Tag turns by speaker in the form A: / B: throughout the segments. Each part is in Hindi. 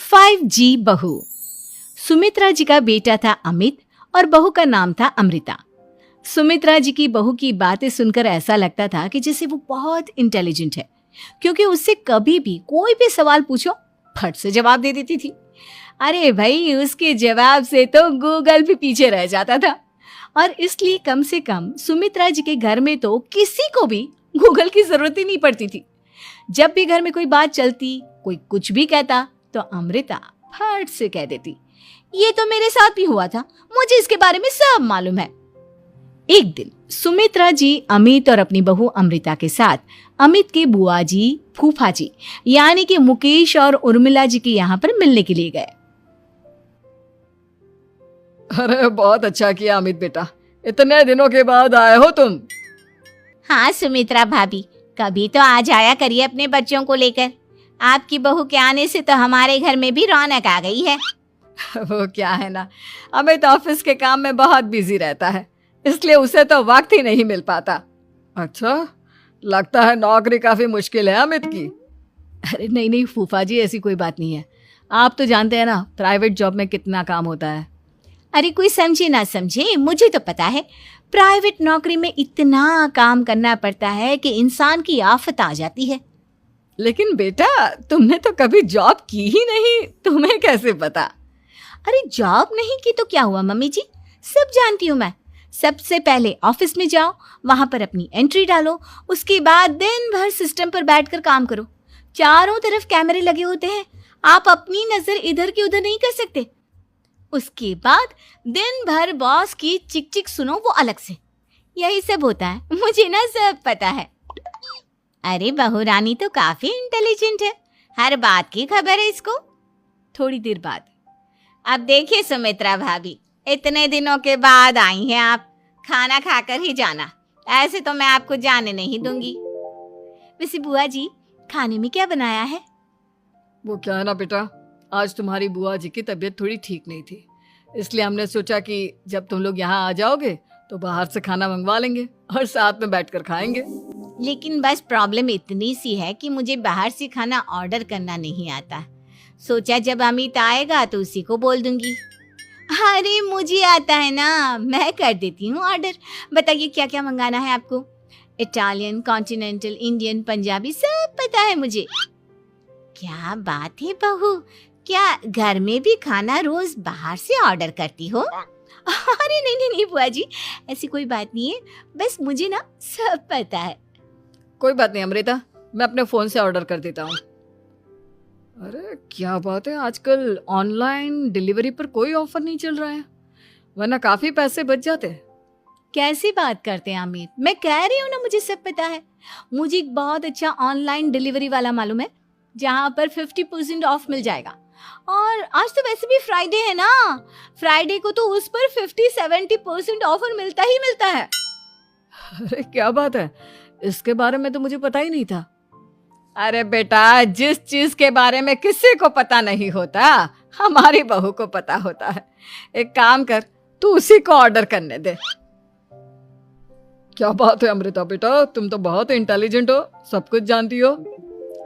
A: 5G बहू। सुमित्रा जी का बेटा था अमित और बहू का नाम था अमृता। सुमित्रा जी की बहू की बातें सुनकर ऐसा लगता था कि जैसे वो बहुत इंटेलिजेंट है, क्योंकि उससे कभी भी कोई भी सवाल पूछो फट से जवाब दे देती थी। अरे भाई, उसके जवाब से तो गूगल भी पीछे रह जाता था। और इसलिए कम से कम सुमित्रा जी के घर में तो किसी को भी गूगल की जरूरत ही नहीं पड़ती थी। जब भी घर में कोई बात चलती, कोई कुछ भी कहता, तो अमृता फट से कह देती, ये तो मेरे साथ भी हुआ था, मुझे इसके बारे में सब मालूम है। एक दिन सुमित्रा जी अमित और अपनी बहू अमृता के साथ अमित के बुआ जी, फूफा जी यानी कि मुकेश और उर्मिला जी के यहाँ पर मिलने के लिए गए।
B: अरे बहुत अच्छा किया अमित बेटा, इतने दिनों के बाद आए हो तुम।
C: हाँ सुमित्रा भाभी, कभी तो आ जाया करिए अपने बच्चों को लेकर। आपकी बहू के आने से तो हमारे घर में भी रौनक आ गई है।
B: वो क्या है ना, अमित ऑफिस के काम में बहुत बिजी रहता है, इसलिए उसे तो वक्त ही नहीं मिल पाता। अच्छा, लगता है नौकरी काफी मुश्किल है अमित की।
A: अरे नहीं फूफा जी, ऐसी कोई बात नहीं है। आप तो जानते हैं ना प्राइवेट जॉब में कितना काम होता है।
C: अरे कोई समझे ना समझे, मुझे तो पता है प्राइवेट नौकरी में इतना काम करना पड़ता है कि इंसान की आफत आ जाती है।
B: लेकिन बेटा, तुमने तो कभी जॉब की ही नहीं, तुम्हें कैसे पता?
C: अरे जॉब नहीं की तो क्या हुआ मम्मी जी, सब जानती हूँ मैं। सबसे पहले ऑफिस में जाओ, वहां पर अपनी एंट्री डालो, उसके बाद दिन भर सिस्टम पर बैठकर काम करो। चारों तरफ कैमरे लगे होते हैं, आप अपनी नजर इधर की उधर नहीं कर सकते। उसके बाद दिन भर बॉस की चिक चिक सुनो, वो अलग से। यही सब होता है, मुझे ना सब पता है। अरे बहू रानी तो काफी इंटेलिजेंट है, हर बात की खबर है इसको।
A: थोड़ी देर बाद,
C: अब देखिए सुमित्रा भाभी, इतने दिनों के बाद आई हैं आप, खाना खाकर ही जाना, ऐसे तो मैं आपको जाने नहीं दूंगी।
A: वैसे बुआ जी, खाने में क्या बनाया है?
B: वो क्या है ना बेटा, आज तुम्हारी बुआ जी की तबीयत थोड़ी ठीक नहीं थी, इसलिए हमने सोचा कि जब तुम लोग यहाँ आ जाओगे तो बाहर से खाना मंगवा लेंगे और साथ में बैठकर खाएंगे।
C: लेकिन बस प्रॉब्लम इतनी सी है कि मुझे बाहर से खाना ऑर्डर करना नहीं आता। सोचा जब अमित आएगा तो उसी को बोल दूंगी। अरे मुझे आता है ना, मैं कर देती हूँ ऑर्डर। बताइए क्या क्या मंगाना है आपको? इटालियन, कॉन्टिनेंटल, इंडियन, पंजाबी, सब पता है मुझे। क्या बात है बहू, क्या घर में भी खाना रोज बाहर से ऑर्डर करती हो?
A: अरे नहीं बुआ जी, ऐसी कोई बात नहीं है, बस मुझे ना सब पता है।
B: कोई बात नहीं अमृता, मैं अपने फोन से ऑर्डर कर देता हूँ। अरे क्या बात है, आजकल ऑनलाइन डिलीवरी पर कोई ऑफर नहीं चल रहा है, वरना काफी पैसे बच जाते।
A: कैसी बात करते हैं अमित, मैं कह रही हूँ ना मुझे सब पता है। मुझे एक बहुत अच्छा ऑनलाइन डिलीवरी वाला मालूम है, जहाँ पर 50% ऑफ मिल जाएगा। और आज तो वैसे भी फ्राइडे है ना, फ्राइडे को तो उस पर 50-70% ऑफर मिलता ही मिलता है।
B: अरे क्या बात है, इसके बारे में तो मुझे पता ही नहीं था। अरे बेटा, जिस चीज के बारे में किसी को पता नहीं होता, हमारी बहू को पता होता है। एक काम कर, तू उसी को ऑर्डर करने दे। क्या बात है अमृता बेटा, तुम तो बहुत इंटेलिजेंट हो, सब कुछ जानती हो।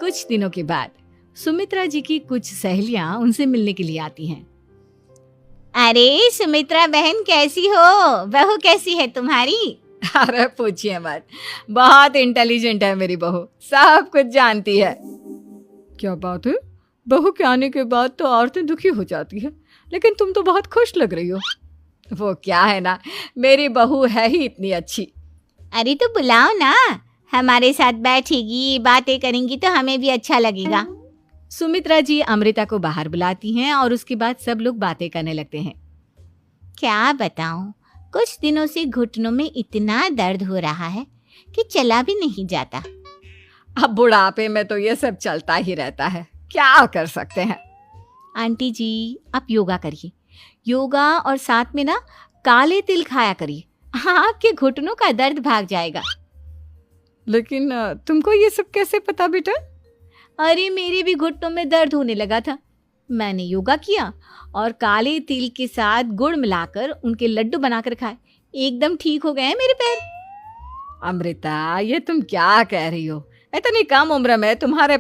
A: कुछ दिनों के बाद सुमित्रा जी की कुछ सहेलियां उनसे मिलने के लिए आती हैं।
C: अरे सुमित्रा बहन कैसी हो, बहू कैसी है तुम्हारी?
B: अरे पूछिए मत, बहुत इंटेलिजेंट है मेरी बहू, सब कुछ जानती है। क्या बात है, बहू के आने के बाद तो औरतें दुखी हो जाती है, लेकिन तुम तो बहुत खुश लग रही हो। वो क्या है ना, मेरी बहू है ही इतनी अच्छी।
C: अरे तो बुलाओ ना, हमारे साथ बैठेगी, बातें करेंगी तो हमें भी अच्छा लगेगा।
A: सुमित्रा जी अमृता को बाहर बुलाती हैं और उसके बाद सब लोग बातें करने लगते हैं।
C: क्या बताऊं, कुछ दिनों से घुटनों में इतना दर्द हो रहा है कि चला भी नहीं जाता।
B: अब बुढ़ापे में तो ये सब चलता ही रहता है, क्या कर सकते हैं।
A: आंटी जी, आप योगा करिए, योगा और साथ में ना काले तिल खाया करिए, आपके घुटनों का दर्द भाग जाएगा।
B: लेकिन तुमको ये सब कैसे पता बेटा?
A: अरे मेरे भी घुटनों में दर्द होने लगा था, मैंने योगा किया और काले तिल के साथ गुड़ मिलाकर उनके लड्डू बनाकर खाए, एकदम ठीक हो गए हैं मेरे पैर।
B: अमृता, ये तुम क्या कह रही हो, इतनी कम उम्र में तुम्हारे